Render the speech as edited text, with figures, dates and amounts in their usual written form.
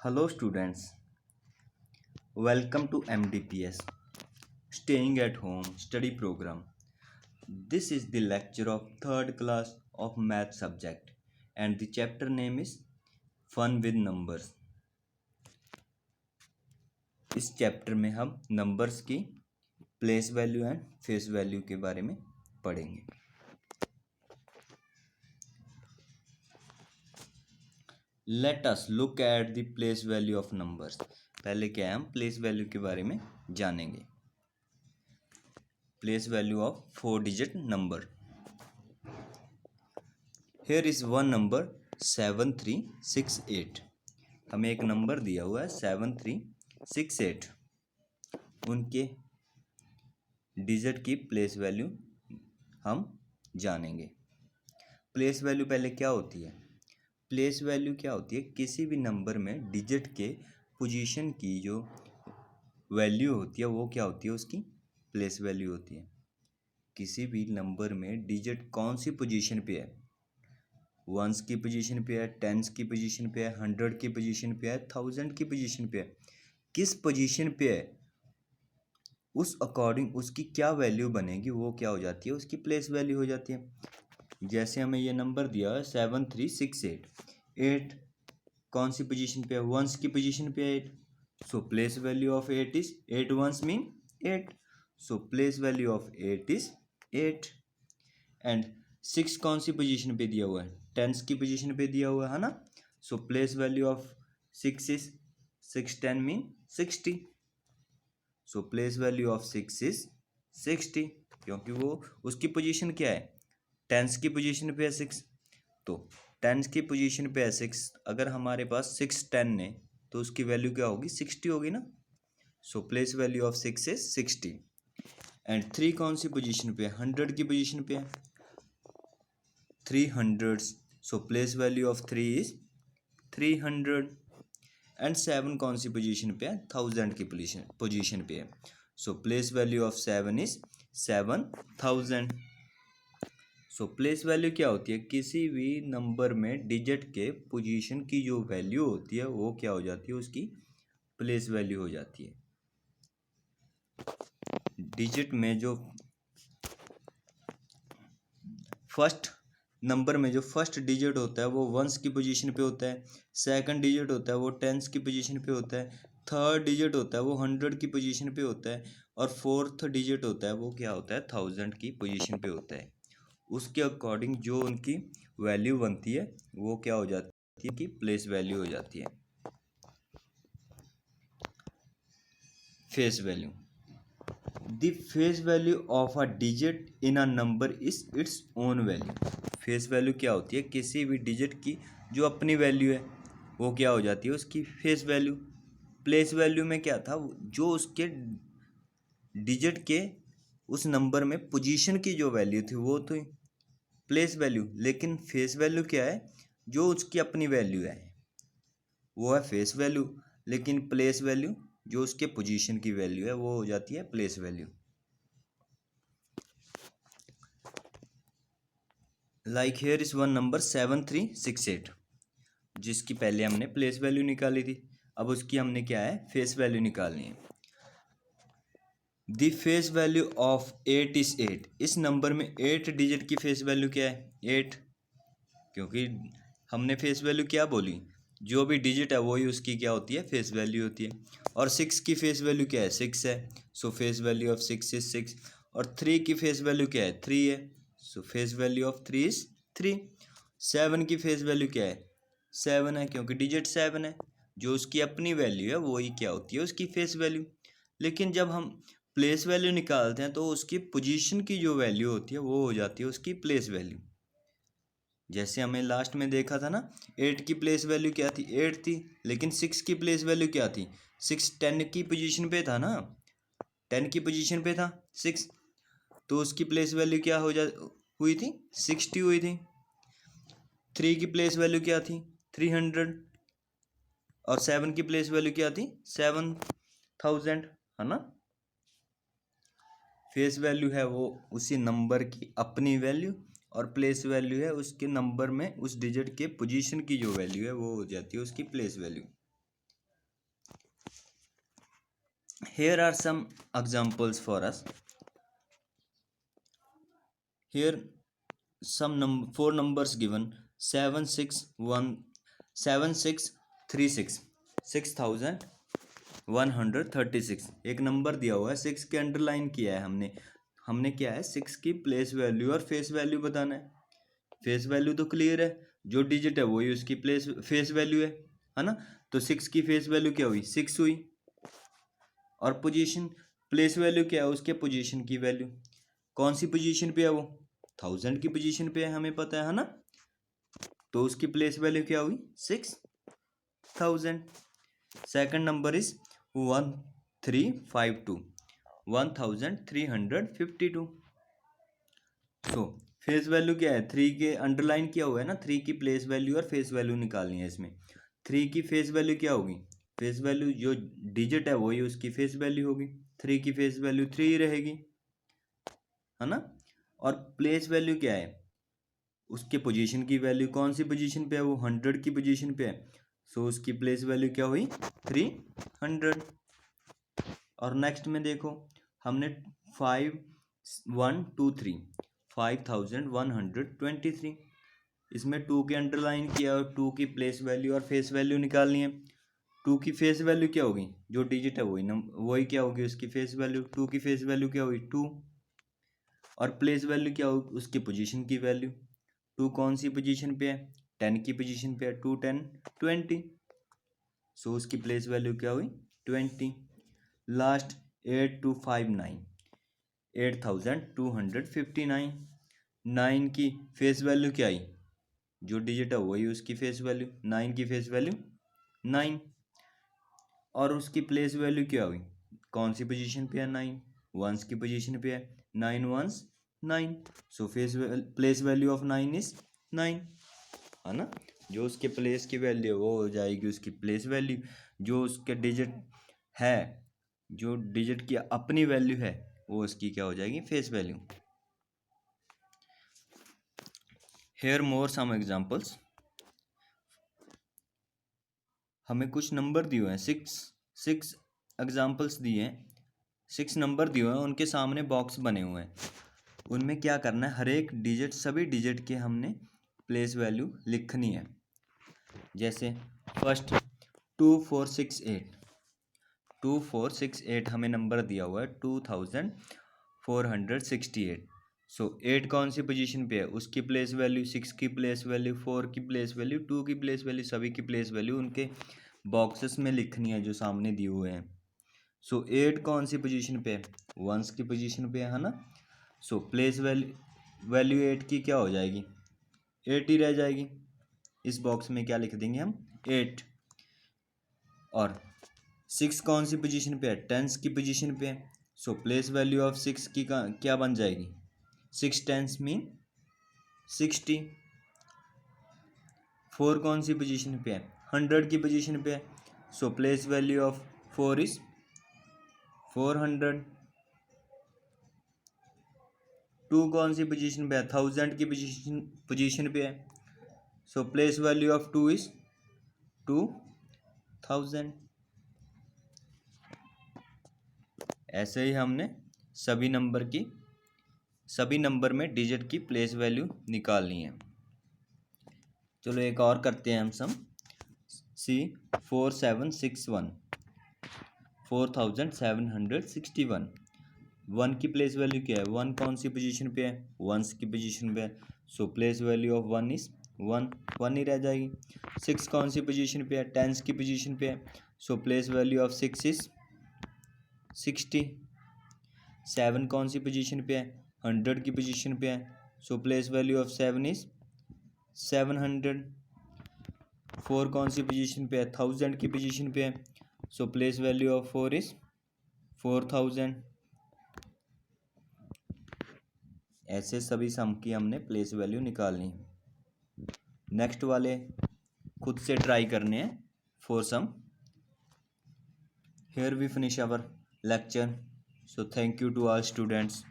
Hello students, welcome to MDPS Staying at Home Study Program. This is the lecture of 3rd class of Math subject and the chapter name is Fun with Numbers. इस chapter में हम numbers की place value and face value के बारे में पढ़ेंगे. Let us look at the place value of numbers. पहले क्या है, हम प्लेस वैल्यू के बारे में जानेंगे. Place value of 4-digit number. Here is one number 7368. हमें एक नंबर दिया हुआ है 7368. उनके डिजिट की प्लेस वैल्यू हम जानेंगे. प्लेस वैल्यू पहले क्या होती है? प्लेस वैल्यू क्या होती है? किसी भी नंबर में डिजिट के पोजीशन की जो वैल्यू होती है वो क्या होती है? उसकी प्लेस वैल्यू होती है. किसी भी नंबर में डिजिट कौन सी पोजीशन पे है? वंस की पोजीशन पे है, टेंस की पोजीशन पे है, 100 की पोजीशन पे है, 1000 की पोजीशन पे है. किस पोजीशन पे है उस अकॉर्डिंग उसकी क्या वैल्यू बनेगी वो क्या हो जाती है? उसकी प्लेस वैल्यू हो जाती है. जैसे हमें ये नंबर दिया है 7368. 8 कौन सी पोजीशन पे है? वंस की पोजीशन पे है 8. So place value of 8 is 8 ones mean 8. So place value of 8 is 8. And 6 कौन सी पोजीशन पे दिया हुआ है? टेंस की पोजीशन पे दिया हुआ है ना. सो place value of 6 is 6 10 mean 60. So place value of 6 is 60 क्योंकि वो उसकी पोजीशन क्या है? टेंस की पोजीशन पे है 6. तो टेंस की पोजीशन पे है 6. अगर हमारे पास 6 10 है तो उसकी वैल्यू क्या होगी? 60 होगी ना. सो place value of 6 is 60. And 3 कौन सी पोजीशन पे है? 100 की पोजीशन पे है 300. सो place value of 3 is 300. And 7 कौन सी पोजीशन पे है? 1000 की पोजीशन पे है. सो place value of 7 is 7000. So place value क्या होती है? किसी भी नंबर में डिजिट के पोजीशन की जो वैल्यू होती है वो क्या हो जाती है? उसकी प्लेस वैल्यू हो जाती है. डिजिट में जो फर्स्ट नंबर में जो फर्स्ट डिजिट होता है वो वंस की पोजीशन पे होता है. सेकंड डिजिट होता है वो टेंस की पोजीशन पे होता है. थर्ड डिजिट होता है वो 100 की पोजीशन पे होता है. और फोर्थ डिजिट होता है वो क्या होता है? 1000 की पोजीशन पे होता है. उसके अकॉर्डिंग जो उनकी वैल्यू बनती है वो क्या हो जाती है? कि प्लेस वैल्यू हो जाती है. Face value. The face value of a digit in a number is its own value. Face value क्या होती है? किसी भी डिजिट की जो अपनी वैल्यू है वो क्या हो जाती है? उसकी फेस वैल्यू. प्लेस वैल्यू में क्या था? जो उसके डिजिट के उस नंबर में पोजीशन की जो वैल्यू थी वो तो प्लेस वैल्यू. लेकिन फेस वैल्यू क्या है? जो उसकी अपनी वैल्यू है वो है फेस वैल्यू. लेकिन प्लेस वैल्यू जो उसके पोजीशन की वैल्यू है वो हो जाती है place value. Like here is one number 7368 जिसकी पहले हमने प्लेस वैल्यू निकाली थी. अब उसकी हमने क्या है? फेस वैल्यू निकालनी है. The face value of 8 is 8. इस नंबर में 8 डिजिट की फेस वैल्यू क्या है? 8. क्योंकि हमने फेस वैल्यू क्या बोली? जो भी डिजिट है वही उसकी क्या होती है? फेस वैल्यू होती है. और 6 की फेस वैल्यू क्या है? 6 है. सो फेस वैल्यू ऑफ 6 इज 6. और 3 की फेस वैल्यू क्या है? 3 है. सो फेस वैल्यू ऑफ 3 इज 3. 7 की फेस वैल्यू क्या है? 7 है क्योंकि डिजिट 7 है. जो उसकी अपनी वैल्यू है वही क्या होती है? उसकी फेस वैल्यू. लेकिन जब हम प्लेस वैल्यू निकालते हैं तो उसकी पोजीशन की जो वैल्यू होती है वो हो जाती है उसकी प्लेस वैल्यू. जैसे हमें लास्ट में देखा था ना, 8 की प्लेस वैल्यू क्या थी? 8 थी. लेकिन 6 की प्लेस वैल्यू क्या थी? 6 10 की पोजीशन पे था ना. 10 की पोजीशन पे था 6. तो उसकी प्लेस वैल्यू क्या हुई थी? 60 हुई थी. 3 की प्लेस वैल्यू क्या थी? 300. और 7 की प्लेस वैल्यू क्या थी? 7000 है ना. फेस वैल्यू है वो उसी नंबर की अपनी वैल्यू और प्लेस वैल्यू है उसके नंबर में उस डिजिट के पोजीशन की जो वैल्यू है वो हो जाती है उसकी place value. Here are some examples for us. Here four numbers given: 7636 6136। एक नंबर दिया हुआ है, 6 के अंडरलाइन किया है हमने क्या है, 6 की प्लेस वैल्यू और फेस वैल्यू बताना है। फेस वैल्यू तो क्लियर है, जो डिजिट है वही उसकी फेस वैल्यू है ना। तो 6 की फेस वैल्यू क्या हुई, 6 हुई। और पोजीशन प्लेस वैल्यू क्या है, उसके पोजीशन की वैल्यू। कौन सी पोजीशन पे है वो, 1000 की पोजीशन पे है, हमें पता है ना। तो उसकी प्लेस वैल्यू क्या हुई, 6000। Second number is 1352 1352। So face value क्या है, 3 के अंडरलाइन किया हुआ है ना, 3 की प्लेस वैल्यू और फेस वैल्यू निकालनी है इसमें। 3 की फेस वैल्यू क्या होगी, फेस वैल्यू जो डिजिट है वही उसकी फेस वैल्यू होगी। 3 की फेस वैल्यू 3 रहेगी, है ना। और प्लेस वैल्यू क्या है, उसके पोजीशन की वैल्यू। कौन सी पोजीशन पे है वो, 100 की पोजीशन पे है। सो उसकी प्लेस वैल्यू क्या हुई, 300। और नेक्स्ट में देखो, हमने 5123 इसमें 2 के अंडरलाइन किया और 2 की प्लेस वैल्यू और फेस वैल्यू निकालनी है। 2 की फेस वैल्यू क्या होगी, जो डिजिट है वही क्या होगी उसकी फेस वैल्यू। 2 की फेस वैल्यू क्या हुई, 2। और प्लेस वैल्यू क्या होगी, उसकी पोजीशन की वैल्यू। 2 कौन सी पोजीशन पे है, 10 की पोजीशन पे है। 2 10 20। सो उसकी प्लेस वैल्यू क्या हुई, 20। लास्ट 8259 8259। 9 की फेस वैल्यू क्या आई, जो डिजिट है वही उसकी फेस वैल्यू। 9 की फेस वैल्यू 9। और उसकी प्लेस वैल्यू क्या हुई, कौन सी पोजीशन पे है, 9 वंस की पोजीशन पे है। 9 ones 9। So place value of 9 is 9, है ना। जो उसके प्लेस की वैल्यू है वो हो जाएगी उसकी प्लेस वैल्यू। जो उसके डिजिट है, जो डिजिट की अपनी वैल्यू है, वो उसकी क्या हो जाएगी, फेस वैल्यू। हेयर मोर सम एग्जांपल्स। हमें कुछ नंबर दिए हुए हैं, सिक्स एग्जांपल्स दिए हैं, 6 नंबर दिए हुए हैं, उनके सामने बॉक्स बने हुए हैं। उनमें क्या करना है, हर एक डिजिट, सभी डिजिट के हमने प्लेस वैल्यू लिखनी है। जैसे फर्स्ट 2468 हमें नंबर दिया हुआ है 2468। सो 8 कौन सी पोजीशन पे है, उसकी प्लेस वैल्यू, 6 की प्लेस वैल्यू, 4 की प्लेस वैल्यू, 2 की प्लेस वैल्यू, सभी की प्लेस वैल्यू उनके बॉक्सेस में लिखनी है जो सामने दिए हुए हैं। सो 8 कौन सी पोजीशन पे है, वंस की पोजीशन पे है ना। सो प्लेस वैल्यू 8 की क्या हो जाएगी, 8 ही रह जाएगी। इस बॉक्स में क्या लिख देंगे हम, 8। और 6 कौन सी पोजीशन पे है, टेंस की पोजीशन पे है। सो प्लेस वैल्यू ऑफ 6 की क्या बन जाएगी, 6 टेंस मीन 60। 4 कौन सी पोजीशन पे है, 100 की पोजीशन पे है। सो प्लेस वैल्यू ऑफ 4 इज 400। 2 कौन सी पोजीशन पे है, 1000 की पोजीशन पे है। सो प्लेस वैल्यू ऑफ 2 इज 2000। ऐसे ही हमने सभी नंबर में डिजिट की प्लेस वैल्यू निकालनी है। चलो एक और करते हैं हम सम। सी 4761 4761। 1 की प्लेस वैल्यू क्या है, 1 कौन सी पोजीशन पे है, वंस की पोजीशन पे है। सो प्लेस वैल्यू ऑफ 1 इज 1 ही रह जाएगी। 6 कौन सी पोजीशन पे है, टेंस की पोजीशन पे है। सो प्लेस वैल्यू ऑफ 6 इज 60। 7 कौन सी पोजीशन पे है, 100 की पोजीशन पे है। सो प्लेस वैल्यू ऑफ 7 इज 700। 4 कौन सी पोजीशन पे है, 1000 की पोजीशन पे है। सो प्लेस वैल्यू ऑफ 4 इज 4000। ऐसे सभी सम की हमने प्लेस वैल्यू निकालनी है। नेक्स्ट वाले खुद से ट्राई करने हैं for some. Here we finish our lecture. So thank you to all students.